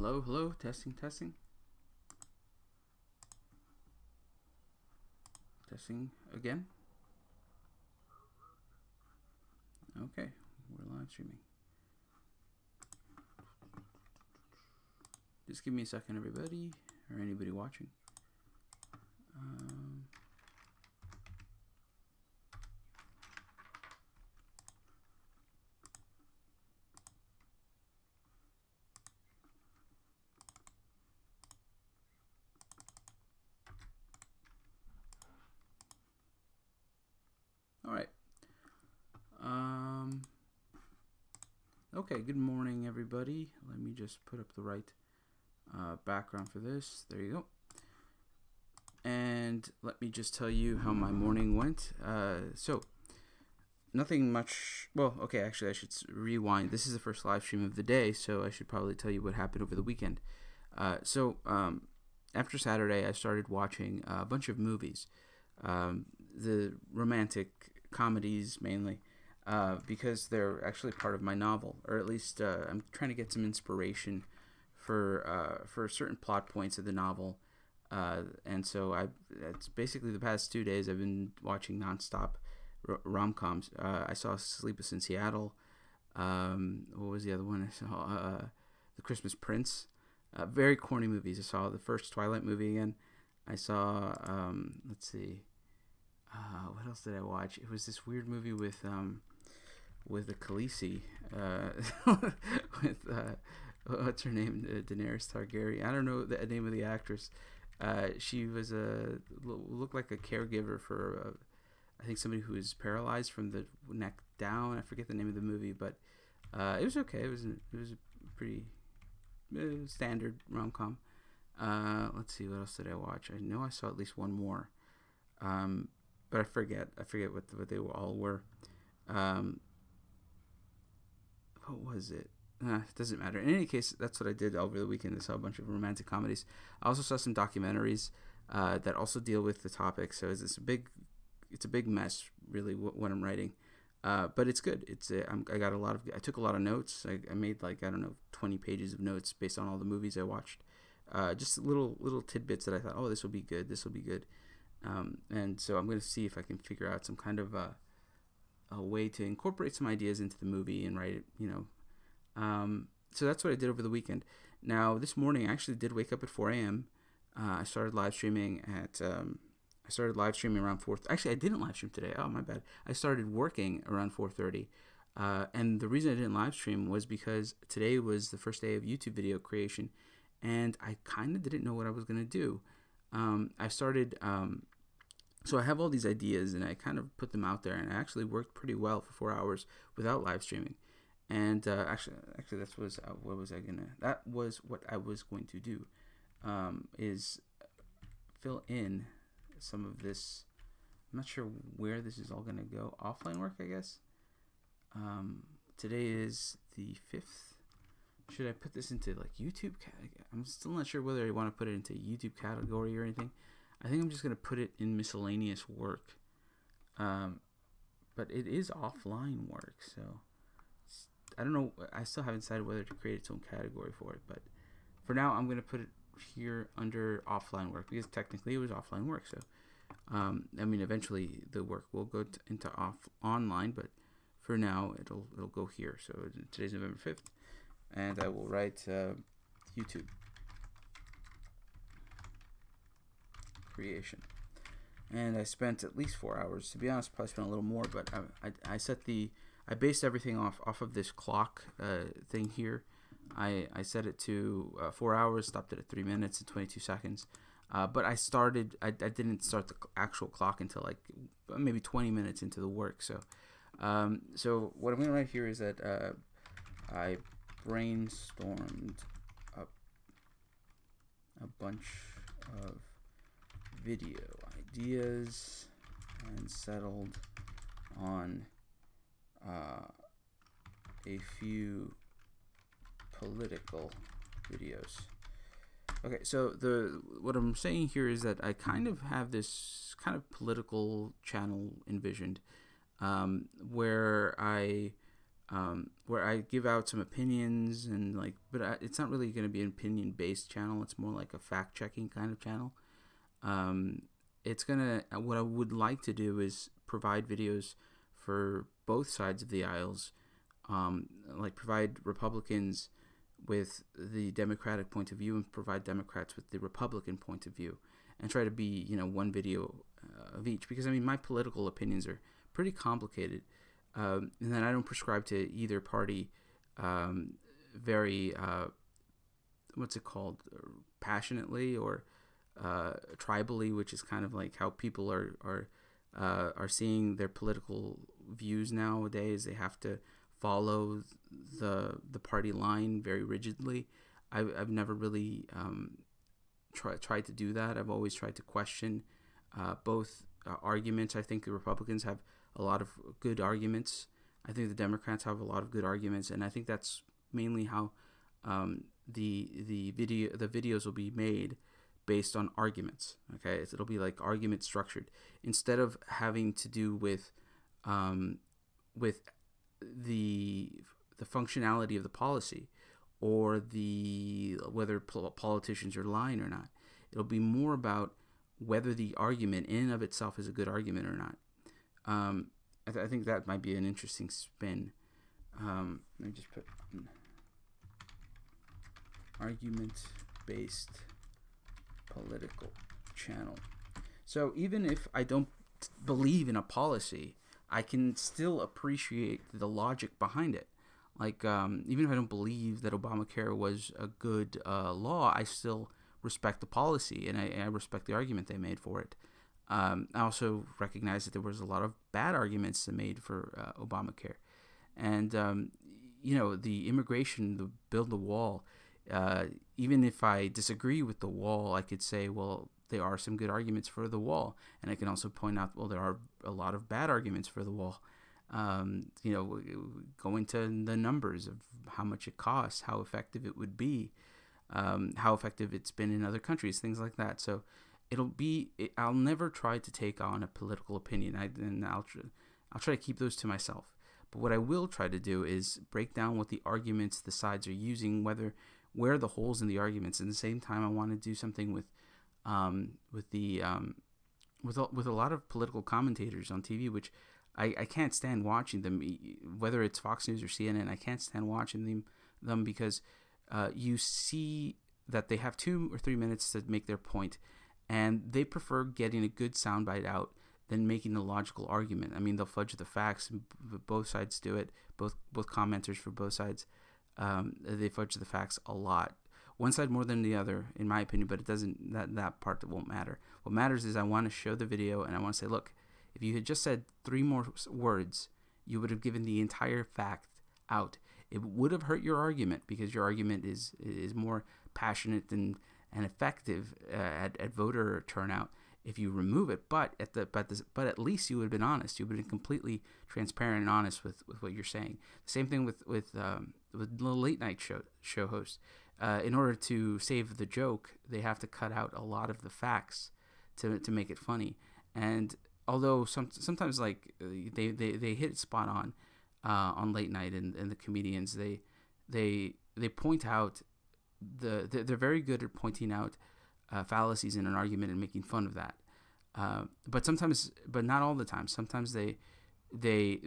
Hello, hello, testing, testing. Testing again. Okay, we're live streaming. Just give me a second, everybody, or anybody watching. All right. Okay, good morning, everybody. Let me just put up the right background for this. There you go. And let me just tell you how my morning went. So, nothing much. Well, okay, actually, I should rewind. This is the first live stream of the day, so I should probably tell you what happened over the weekend. After Saturday, I started watching a bunch of movies, the romantic comedies mainly, because they're actually part of my novel, or at least I'm trying to get some inspiration for certain plot points of the novel. And so it's basically the past 2 days I've been watching nonstop rom-coms. I saw Sleepless in Seattle. What was the other one I saw? The Christmas Prince. Very corny movies. I saw the first Twilight movie again. I saw, let's see, what else did I watch? It was this weird movie with the Khaleesi, with what's her name? Daenerys Targaryen. I don't know the name of the actress. She was looked like a caregiver for I think somebody who is paralyzed from the neck down. I forget the name of the movie, but it was okay. It was a pretty standard rom-com. Let's see, what else did I watch? I know I saw at least one more, but I forget what they all were. What was it? It doesn't matter. In any case, that's what I did over the weekend. I saw a bunch of romantic comedies. I also saw some documentaries that also deal with the topic. So it's a big mess, really, what I'm writing. But it's good. I took a lot of notes. I made 20 pages of notes based on all the movies I watched. Just little tidbits that I thought, oh, this will be good. This will be good. And so I'm going to see if I can figure out some kind of a way to incorporate some ideas into the movie and write it, so that's what I did over the weekend. Now, this morning, I actually did wake up at 4 a.m. I started live streaming around 4. Actually, I didn't live stream today. Oh, my bad. I started working around 4:30. And the reason I didn't live stream was because today was the first day of YouTube video creation, and I kind of didn't know what I was going to do. I started... So I have all these ideas, and I kind of put them out there, and I actually worked pretty well for 4 hours without live streaming. And actually, that was what I was going to do, is fill in some of this. I'm not sure where this is all going to go. Offline work, I guess. Today is the 5th. Should I put this into YouTube? I'm still not sure whether I want to put it into YouTube category or anything. I think I'm just going to put it in miscellaneous work. But it is offline work, so I don't know. I still haven't decided whether to create its own category for it, but for now, I'm going to put it here under offline work because technically it was offline work. So, eventually the work will go into online, but for now it'll go here. So today's November 5th, and I will write YouTube creation. And I spent at least 4 hours. To be honest, probably spent a little more, but I based everything off of this clock thing here. I set it to 4 hours, stopped it at 3 minutes and 22 seconds. But I didn't start the actual clock until maybe 20 minutes into the work. So what I'm going to write here is that I brainstormed a bunch of video ideas and settled on a few political videos. Okay, so what I'm saying here is that I kind of have this kind of political channel envisioned, where I where I give out some opinions and like, but it's not really going to be an opinion-based channel. It's more like a fact-checking kind of channel. It's gonna. What I would like to do is provide videos for both sides of the aisles, like provide Republicans with the Democratic point of view and provide Democrats with the Republican point of view, and try to be, one video of each. Because I mean, my political opinions are pretty complicated, and then I don't prescribe to either party very what's it called, passionately or tribally, which is kind of like how people are seeing their political views nowadays. They have to follow the party line very rigidly. I've never really tried to do that. I've always tried to question both arguments. I think the Republicans have a lot of good arguments. I think the Democrats have a lot of good arguments, and I think that's mainly how the videos will be made, based on arguments. Okay, it'll be like argument structured instead of having to do with the functionality of the policy or the whether politicians are lying or not. It'll be more about whether the argument in and of itself is a good argument or not. I think that might be an interesting spin. Let me just put argument-based political channel. So even if I don't believe in a policy, I can still appreciate the logic behind it. Like, even if I don't believe that Obamacare was a good law, I still respect the policy, and I respect the argument they made for it. I also recognize that there was a lot of bad arguments made for Obamacare. And, the immigration, the build the wall, even if I disagree with the wall, I could say, well, there are some good arguments for the wall. And I can also point out, well, there are a lot of bad arguments for the wall. Go into the numbers of how much it costs, how effective it would be, how effective it's been in other countries, things like that. So I'll never try to take on a political opinion. I'll try to keep those to myself. But what I will try to do is break down what the arguments the sides are using, where the holes in the arguments. At the same time, I want to do something with a lot of political commentators on TV, which I can't stand watching them, whether it's Fox News or CNN. I can't stand watching them because you see that they have 2 or 3 minutes to make their point, and they prefer getting a good soundbite out than making a logical argument. I mean, they'll fudge the facts. Both sides do it. Both commenters for both sides, they fudge the facts a lot. One side more than the other, in my opinion, but it doesn't. That part won't matter. What matters is I want to show the video, and I want to say, look, if you had just said 3 more words, you would have given the entire fact out. It would have hurt your argument because your argument is more passionate and effective at voter turnout if you remove it. But at least you would have been honest. You would have been completely transparent and honest with what you're saying. The same thing with the late night show hosts. In order to save the joke, they have to cut out a lot of the facts to make it funny. And although sometimes like they hit it spot on late night, and the comedians they point out they're very good at pointing out fallacies in an argument and making fun of that. But not all the time. Sometimes they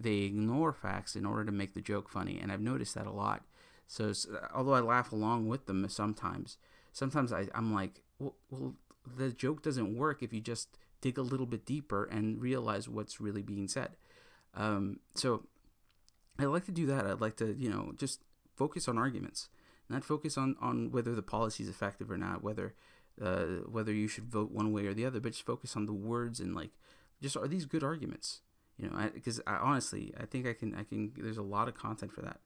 ignore facts in order to make the joke funny, and I've noticed that a lot. So although I laugh along with them sometimes I'm like, well, the joke doesn't work if you just dig a little bit deeper and realize what's really being said. So I like to do that. I'd like to, just focus on arguments, not focus on whether the policy is effective or not, whether you should vote one way or the other, but just focus on the words and just are these good arguments? Because honestly, I think I can. There's a lot of content for that.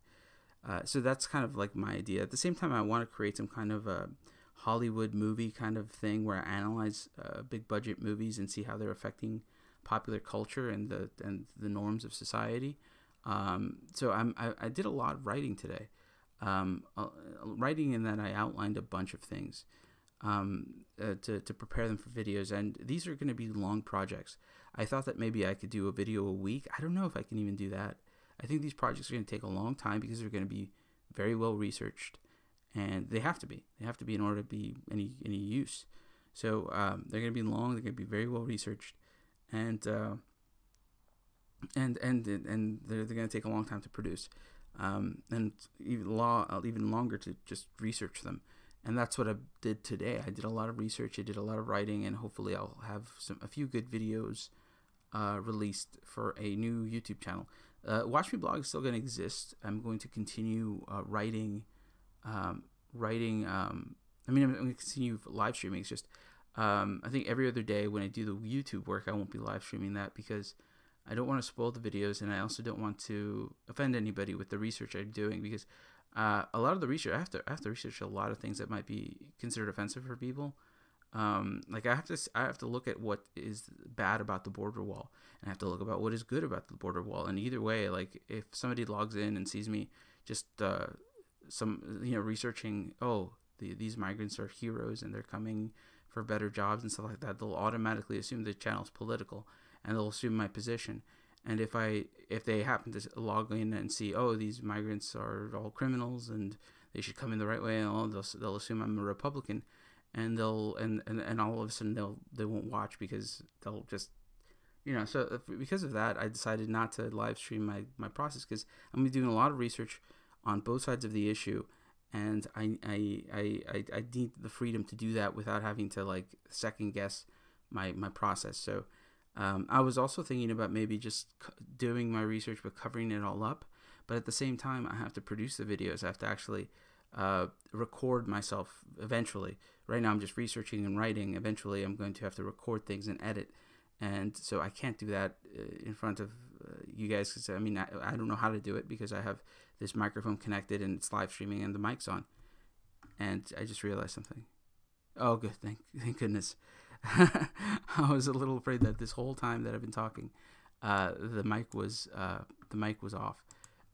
So that's kind of like my idea. At the same time, I want to create some kind of a Hollywood movie kind of thing where I analyze big budget movies and see how they're affecting popular culture and the norms of society. So I did a lot of writing today. Writing in that I outlined a bunch of things to prepare them for videos, and these are going to be long projects. I thought that maybe I could do a video a week. I don't know if I can even do that. I think these projects are going to take a long time because they're going to be very well researched, and they have to be. They have to be in order to be any use. So they're going to be long. They're going to be very well researched, and they're going to take a long time to produce, and even longer to just research them. And that's what I did today. I did a lot of research. I did a lot of writing, and hopefully I'll have a few good videos released for a new YouTube channel. Watch Me Blog is still going to exist. I'm going to continue writing. I'm going to continue live streaming. It's just I think every other day when I do the YouTube work, I won't be live streaming that because I don't want to spoil the videos, and I also don't want to offend anybody with the research I'm doing, because a lot of the research, I have to research a lot of things that might be considered offensive for people. Like I have to look at what is bad about the border wall, and I have to look about what is good about the border wall. And either way, like if somebody logs in and sees me just researching, these migrants are heroes and they're coming for better jobs and stuff like that, they'll automatically assume the channel's political, and they'll assume my position. And if they happen to log in and see, these migrants are all criminals and they should come in the right way, and they'll assume I'm a Republican, and and all of a sudden they won't watch because they'll just, so because of that, I decided not to live stream my process, because I'm gonna be doing a lot of research on both sides of the issue, and I need the freedom to do that without having to like second guess my process. So I was also thinking about maybe just doing my research but covering it all up, but at the same time I have to produce the videos. I have to actually record myself eventually. Right now I'm just researching and writing. Eventually I'm going to have to record things and edit, and so I can't do that in front of you guys, because I mean I don't know how to do it, because I have this microphone connected and it's live streaming and the mic's on. And I just realized something. Oh good, thank goodness. I was a little afraid that this whole time that I've been talking, the mic was off.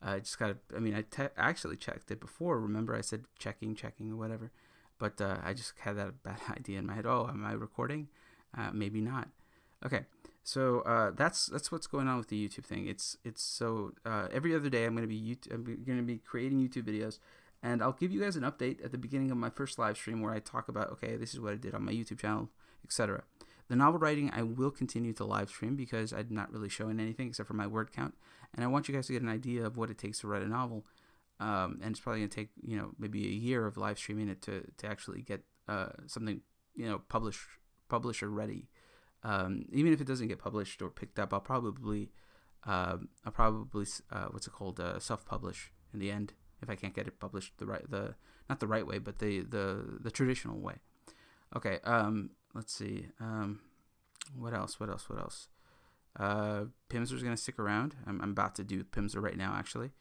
I just got to, I actually checked it before. Remember I said checking or whatever, but I just had that bad idea in my head. Oh, am I recording? Maybe not. Okay, so that's what's going on with the YouTube thing. It's so every other day I'm going to be creating YouTube videos, and I'll give you guys an update at the beginning of my first live stream where I talk about, okay, this is what I did on my YouTube channel, etc. The novel writing I will continue to live stream because I'm not really showing anything except for my word count, and I want you guys to get an idea of what it takes to write a novel. And it's probably going to take maybe a year of live streaming it to actually get something publisher ready. Even if it doesn't get published or picked up, I'll probably self-publish in the end if I can't get it published not the right way, but the traditional way. Okay, let's see. What else? Pimsleur going to stick around. I'm about to do Pimsleur right now, actually.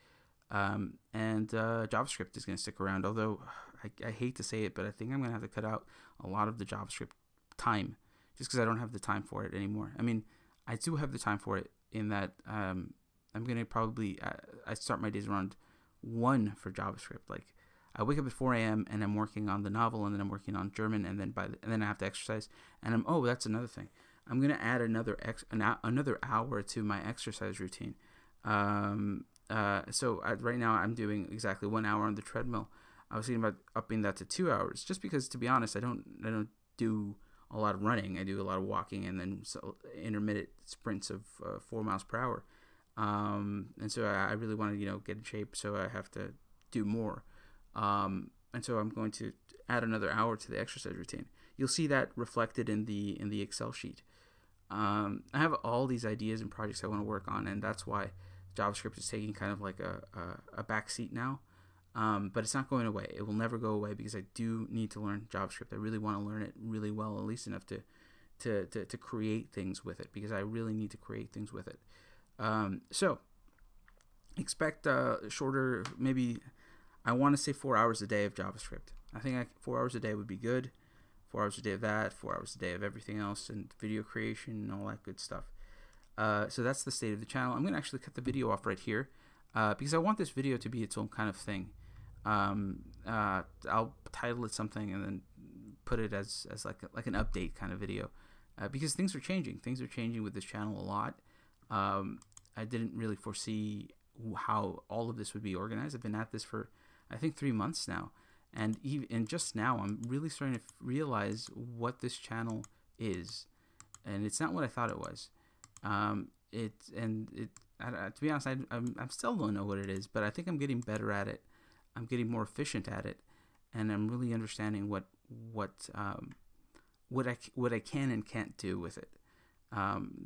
And JavaScript is going to stick around, although I hate to say it, but I think I'm going to have to cut out a lot of the JavaScript time, just because I don't have the time for it anymore. I mean, I do have the time for it in that I'm going to probably, I start my days around 1 for JavaScript. Like, I wake up at 4 a.m. and I'm working on the novel, and then I'm working on German, and then I have to exercise. And that's another thing. I'm gonna add another hour to my exercise routine. So right now I'm doing exactly 1 hour on the treadmill. I was thinking about upping that to 2 hours, just because, to be honest, I don't do a lot of running. I do a lot of walking and then intermittent sprints of 4 miles per hour. And so I really want to get in shape, so I have to do more. And so I'm going to add another hour to the exercise routine. You'll see that reflected in the Excel sheet. I have all these ideas and projects I want to work on, and that's why JavaScript is taking kind of like a back seat now. But it's not going away. It will never go away, because I do need to learn JavaScript. I really want to learn it really well, at least enough to create things with it, because I really need to create things with it. So expect shorter, maybe I want to say 4 hours a day of JavaScript. I think 4 hours a day would be good. 4 hours a day of that, 4 hours a day of everything else, and video creation and all that good stuff. So that's the state of the channel. I'm going to actually cut the video off right here, because I want this video to be its own kind of thing. I'll title it something and then put it as like an update kind of video, because things are changing. Things are changing with this channel a lot. I didn't really foresee how all of this would be organized. I've been at this for I think 3 months now, and just now I'm really starting to realize what this channel is, and it's not what I thought it was. To be honest, I still don't know what it is, but I think I'm getting better at it. I'm getting more efficient at it, and I'm really understanding what I can and can't do with it.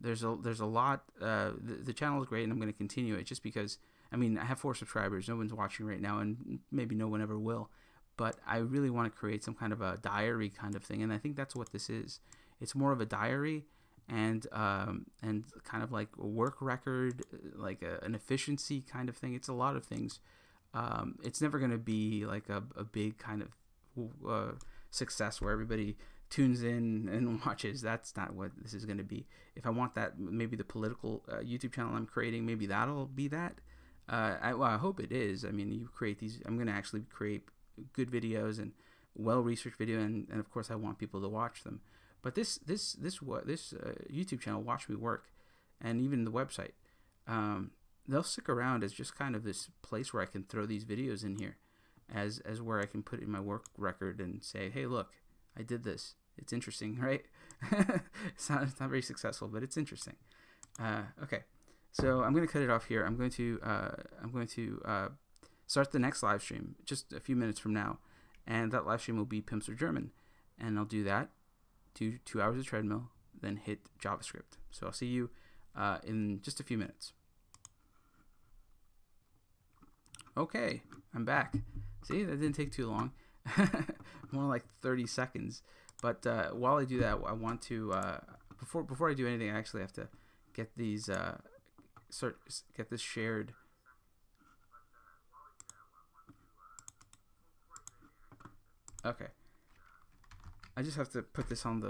There's a lot. The channel is great, and I'm going to continue it just because. I mean, I have 4 subscribers. No one's watching right now, and maybe no one ever will. But I really want to create some kind of a diary kind of thing, and I think that's what this is. It's more of a diary and kind of like a work record, like an efficiency kind of thing. It's a lot of things. It's never going to be like a big kind of success where everybody tunes in and watches. That's not what this is going to be. If I want that, maybe the political YouTube channel I'm creating, maybe that'll be that. I hope it is. I mean, you create these. I'm going to actually create good videos and well-researched video, and of course, I want people to watch them. But this YouTube channel, Watch Me Work, and even the website, they'll stick around as just kind of this place where I can throw these videos in here, as where I can put in my work record and say, hey, look, I did this. It's interesting, right? It's not very successful, but it's interesting. Okay. So I'm going to cut it off here. I'm going to start the next live stream just a few minutes from now, and that live stream will be Pimps Are German, and I'll do that, do 2 hours of treadmill, then hit JavaScript. So I'll see you in just a few minutes. Okay, I'm back. See, that didn't take too long. More like 30 seconds. But while I do that, I want to before I do anything, I actually have to get these. Get this shared. Okay. I just have to put this on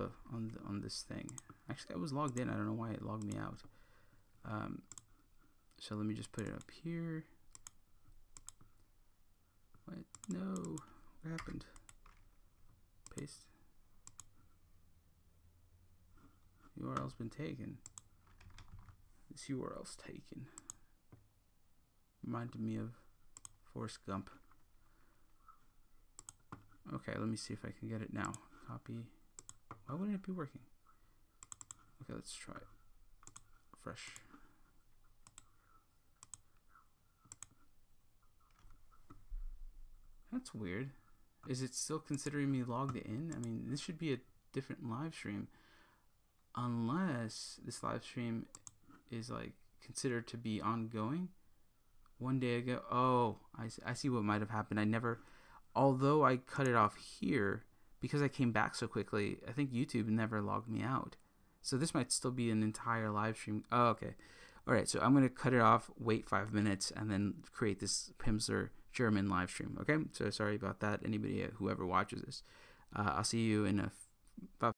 this thing. Actually, I was logged in. I don't know why it logged me out. So let me just put it up here. What? No. What happened? Paste. URL's been taken. This URL's taken. Reminded me of Forrest Gump. Okay, let me see if I can get it now. Copy. Why wouldn't it be working? Okay, let's try it. Fresh. That's weird. Is it still considering me logged in? I mean, this should be a different live stream. Unless this live stream is like considered to be ongoing. 1 day ago. Oh, I see what might have happened. Although I cut it off here, because I came back so quickly, I think YouTube never logged me out. So this might still be an entire live stream. Oh, okay. All right, so I'm going to cut it off, wait 5 minutes, and then create this Pimps Are German live stream. Okay, so sorry about that. Anybody, whoever watches this. I'll see you in about